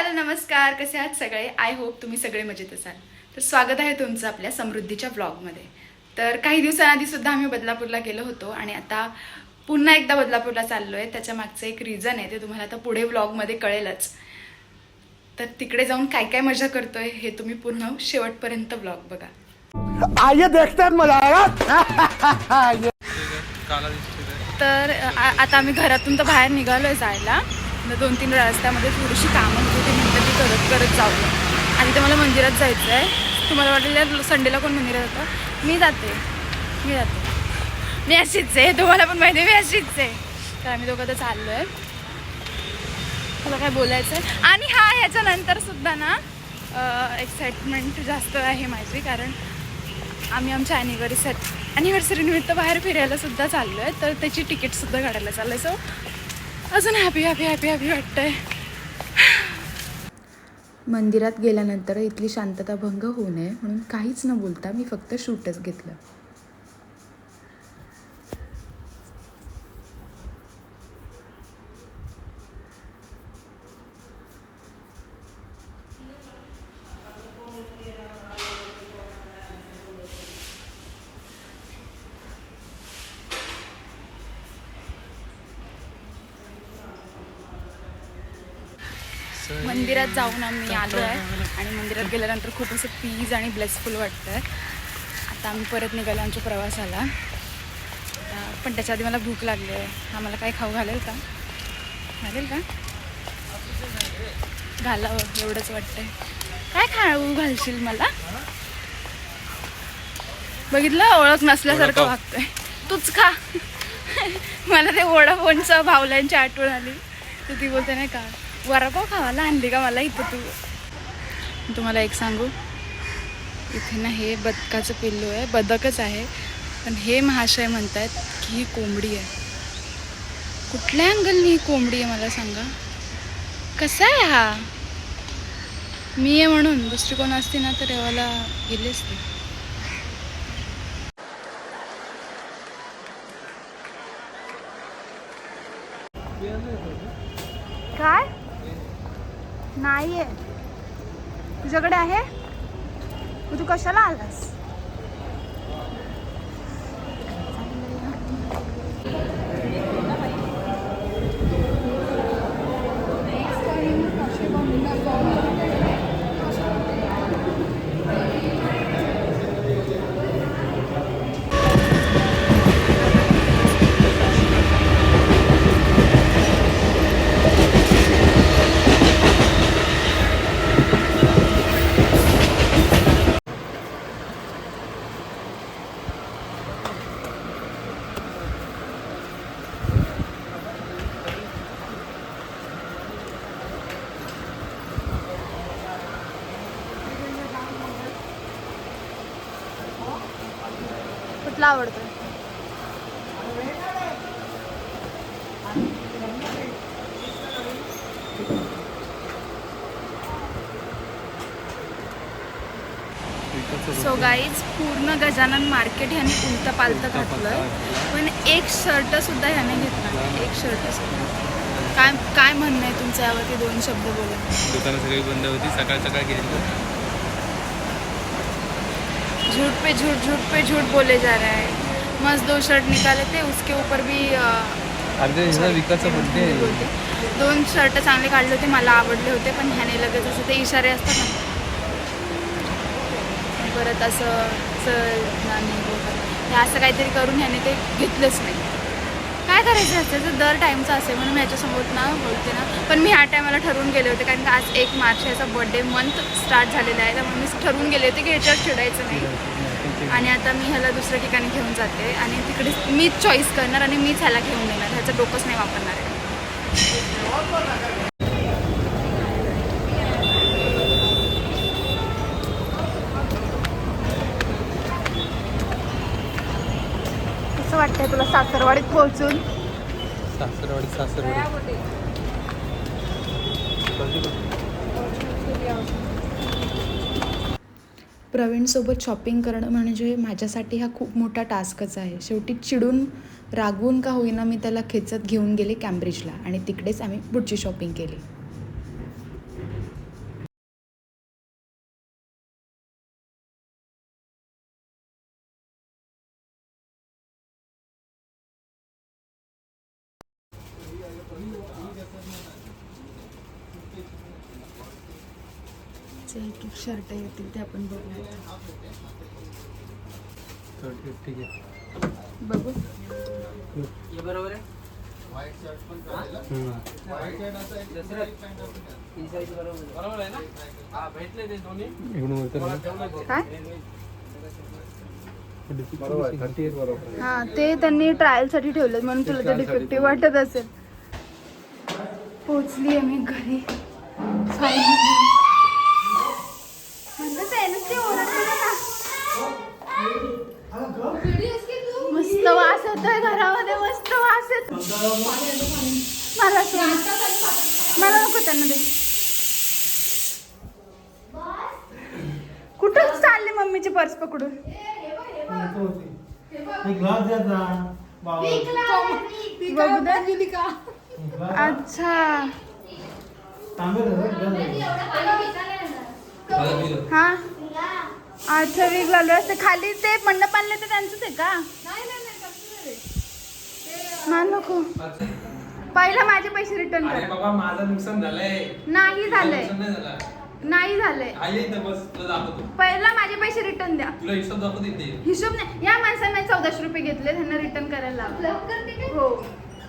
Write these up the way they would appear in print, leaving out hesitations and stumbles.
Hello नमस्कार, कसे आहात सगळे? आय होप तुम्ही सगळे मजेत असाल. तर स्वागत आहे तुमचं आपल्या समृद्धीच्या व्लॉगमध्ये. तर काही दिवसांआधी सुद्धा आम्ही बदलापूरला गेलो होतो आणि आता पुन्हा एकदा बदलापूरला चाललो आहे. त्याच्या मागचं एक रिझन आहे, ते तुम्हाला आता पुढे व्लॉगमध्ये कळेलच. तर तिकडे जाऊन काय काय मजा करतोय हे तुम्ही पूर्ण शेवटपर्यंत व्लॉग बघा. आइए देखते हैं मजा आएगा. तर आता आम्ही घरातून तर बाहेर निघालोय जायला. 2-3 रस्त्यामध्ये थोडीशी कामं होती, ती म्हणते ती करत करत जाऊ. आणि ते मला मंदिरात जायचं आहे. तुम्हाला वाटलं संडेला कोण मंदिरात जातं? मी जाते. मी अशीच आहे, तुम्हाला पण माहिती आहे मी अशीच आहे. तर आम्ही दोघं तर चाललो आहे. तुला काय बोलायचं आहे? आणि ह्याच्यानंतर सुद्धा ना एक्साइटमेंट जास्त आहे माझी, कारण आम्ही आमच्या ॲनिव्हर्सरी निमित्त बाहेर फिरायला सुद्धा चाललो आहे. तर त्याची तिकीटसुद्धा काढायला चाललं आहे. सो अजून हॅपी वाटतंय. मंदिरात गेल्यानंतर इथली शांतता भंग होऊ नये म्हणून काहीच न बोलता मी फक्त शूटच घेतलं. मंदिरात जाऊन आम्ही आलो आहे आणि मंदिरात गेल्यानंतर खूप असं पीस आणि ब्लेसफुल वाटतं आहे. आता आम्ही परत निघालो आमच्या प्रवासाला. पण त्याच्या आधी मला भूक लागली आहे. आम्हाला काय खाऊ घालेल का? घालावं एवढंच वाटतंय. काय खाऊ घालशील मला? बघितलं, ओळख नसल्यासारखं वागतोय. तूच खा. मला ते वोडाफोनचं भावल्यांची आठवण आली. तर ती बोलते नाही का, वडापाव खावायला आणली का मला इथं तू? तुम्हाला एक सांगू, इथे ना हे बदकाचं पिल्लू आहे, बदकच आहे, पण हे महाशय म्हणतात की ही कोंबडी आहे. कुठल्या अँगलनी ही कोंबडी आहे मला सांगा? कसा आहे हा? मी आहे म्हणून, दुसरी कोण असते ना तर एवढ्याला गेली असते. काय नाही आहे तुझ्याकडे? आहे मग तू कशाला आलास? कुठला आवडतोय? सो गाईज, पूर्ण गजानन मार्केट ह्याने उलतं पालतं घातलंय, पण एक शर्ट सुद्धा ह्याने घेतला नाही. एक शर्ट सुद्धा. काय म्हणणं आहे तुमचं यावरती? 2 शब्द बोला. दुकानं सगळी बंद होती, सकाळ गेली. झूठ पे झूठ बोले जा रहा है. मस्त 2 शर्ट निकाले थे, उसके ऊपर भी विकासचा बड्डे. 2 शर्ट चांगले काढले होते, मला आवडले होते, पण ह्याने लगेच असं ते इशारे असतात ना, परत असं हे असं काहीतरी करून ह्याने ते घेतलंच नाही. काय करायचं असतं? दर टाईमचं असेल म्हणून मी ह्याच्यासमोर ना बोलते ना. पण मी ह्या टायमाला ठरवून गेले होते, कारण आज 1 मार्च ह्याचा बड्डे मंथ स्टार्ट झालेला आहे, त्यामुळे मी ठरवून गेले होते की ह्याच्यावर चिडायचं नाही. आणि आता मी ह्याला दुसऱ्या ठिकाणी घेऊन जाते आणि तिकडे मीच चॉईस करणार आणि मीच ह्याला घेऊन देणार. ह्याचं डोकंच नाही वापरणार आहे. कसं वाटतंय तुला सासरवाडीत पोहोचून? सासरवाडी प्रवीणसोबत शॉपिंग करणं म्हणजे माझ्यासाठी हा खूप मोठा टास्कच आहे. शेवटी चिडून रागवून का होईना मी त्याला खेचत घेऊन गेले कॅम्ब्रिजला आणि तिकडेच आम्ही पुढची शॉपिंग केली. मम्मीचे एक एक शर्ट येतील ते आपण बघूया. ठीक आहे. बघू. बरोबर आहे. बरोबर आहे ना? हा, भेटले ते दोन्ही. इकडून वरती काय? बरोबर 38 बरोबर. हा ते त्यांनी ट्रायलसाठी ठेवलं म्हणून तुला ते डिफेक्टिव्ह वाटत असेल. पोचली आहे मी घरी. मस्त वास येतोय घरामध्ये. मस्त वास येतो. मला सोड. मला नको त्यांना दे. कुठं चालले मम्मीची पर्स पकडून? बघू दे. अच्छा हा अच्छा वीक लावले असते खाली. ते मंडप आणले ते त्यांचंच आहे का? मला नको. पहिला माझे पैसे रिटर्न कर. बाबा माझं नुकसान झालंय. नाही झालंय. नाही झालंय. पहिला माझे पैसे रिटर्न द्या. तुला हिशोब दाखवते ते. हिशोब नाही. या माणसाने 1400 रुपये घेतले. त्यांना रिटर्न करायला लावलं. हो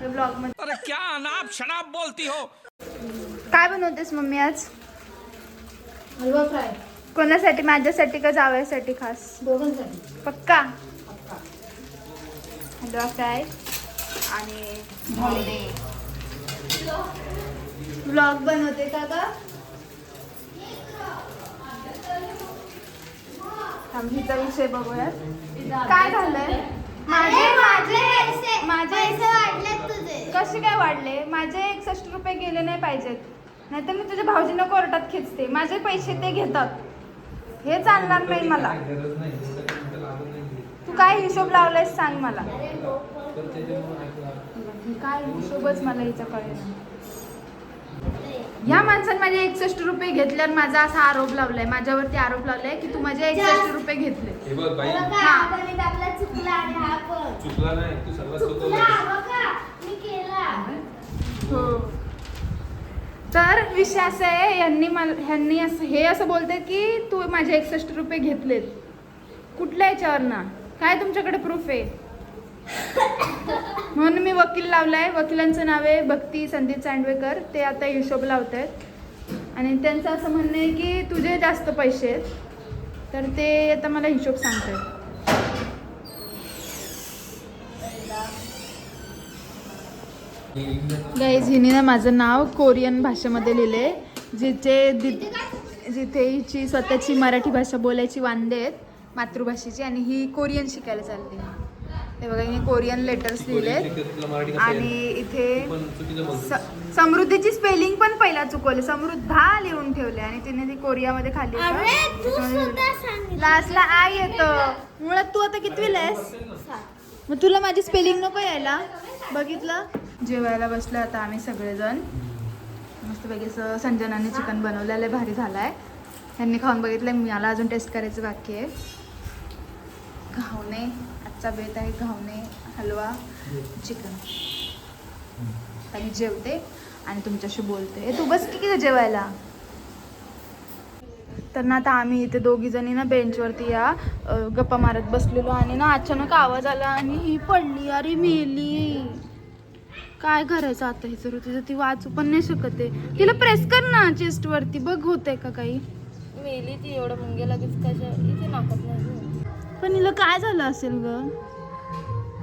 ब्लॉग मध्ये. अरे क्या अनाप शनाप बोलती हो. काय बनवतेस मम्मी आज? हलवा फ्राय कोणासाठी? माझ्यासाठी का जावयासाठी खास? दोघांसाठी. पक्का. हलवा फ्राय आणि ब्लॉग बनवते का ग? हिचा विषय बघूया. काय झालंय? माझे कसे काय वाढले? माझे 61 रुपये गेले नाही पाहिजेत. नाहीतर मी तुझ्या भाऊजींना कोर्टात खिचते. माझे पैसे ते घेतात. हे चालणार नाही मला. तू काय हिशोब लावलायस सांग मला. काय हिशोबच मला हिचा कळेल. या माणसाने माझे 61 रुपये घेतल्यावर माझा असा आरोप लावलाय. माझ्यावरती आरोप लावलाय की तू माझे 61 रुपये घेतले. हे बघ बाई, चुकला नाही. तू सर्वात हो. तर विषय असा आहे. ह्यांनी असं हे असं बोलतात की तू माझे 61 रुपये घेतलेत. कुठल्या याच्यावर ना? काय तुमच्याकडे प्रूफ आहे? म्हणून मी वकील लावलाय. वकिलांचं नाव आहे भक्ती संदीप चांडवेकर. ते आता हिशोब लावत आहेत आणि त्यांचं असं म्हणणं आहे की तुझे जास्त पैसे आहेत. तर ते आता मला हिशोब सांगतात. गाईज हिने ना माझं नाव कोरियन भाषेमध्ये लिहिले. जिथे हिची स्वतःची मराठी भाषा बोलायची वांदे आहेत मातृभाषेची आणि ही कोरियन शिकायला चालते. हे बघा हिने कोरियन लेटर्स लिहिलेत आणि इथे समृद्धीची स्पेलिंग पण पहिला चुकवले. समृद्धा लिहून ठेवले आणि तिने ती कोरियामध्ये खाली. लास्टला आय येतं. मुळात तू आता कितवीला आहेस? मग तुला माझी स्पेलिंग नको यायला? बघितलं. जेवायला बसलो आता आम्ही सगळेजण. मस्तपैकी संजनाने चिकन बनवलेलं भारी झालाय. त्यांनी खाऊन बघितलं. मला अजून टेस्ट करायचं बाकी आहे. घावणे आजचा बेत आहे. घावणे हलवा चिकन. आणि जेवते आणि तुमच्याशी बोलते. तू बस की जेवायला. तर ना आता आम्ही इथे दोघी जणी ना बेंचवरती या गप्पा मारत बसलेलो आणि ना अचानक आवाज आला आणि ही पडली. अरे मेली. काय करायचं आता? हे जर तिचं ती वाचू पण नाही शकत आहे. तिला प्रेस कर ना चेस्ट वरती. बघ होतंय का काही. मेली ती. एवढं मुंगे लगेच कशा इथे नाकत नाही. पण हिला काय झालं असेल ग?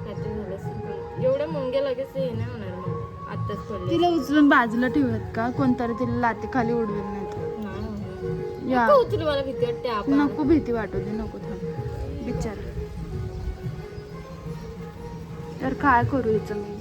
काहीतरी झालं असेल. एवढं मुंगे लगेच हे नाही होणार. मग आत्ताच पडले. तिला उचलून बाजूला ठेवूयात का? कोणतरी तिला लाती खाली उडवेल नाही तर. या उचलू. मला भीती वाटते. आपण नको भीती वाटू दे. नको थांब बिचार. तर काय करू हिचं मी?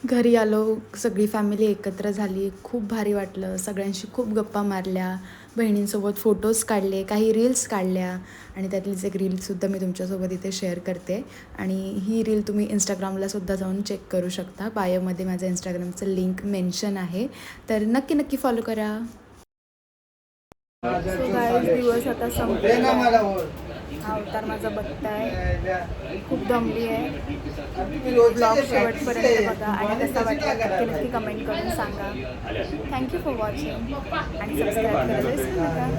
घरी आलो. सगळी फॅमिली एकत्र झाली. खूप भारी वाटलं. सगळ्यांशी खूप गप्पा मारल्या. बहिणींसोबत फोटोज काढले. काही रील्स काढल्या आणि त्यातलीच एक रीलसुद्धा मी तुमच्यासोबत इथे शेअर करते. आणि ही रील तुम्ही इंस्टाग्रामला सुद्धा जाऊन चेक करू शकता. बायोमध्ये माझं इंस्टाग्रामचं लिंक मेन्शन आहे. तर नक्की नक्की फॉलो करा. दिवस आता संपला हा अवतार माझा बघताय. खूप दमली आहे. ब्लॉग शेवटपर्यंत बघा आणि कसा वाटला नक्की नक्की कमेंट करून सांगा. थँक्यू फॉर वॉचिंग आणि सबस्क्राईब करायला विसरू नका.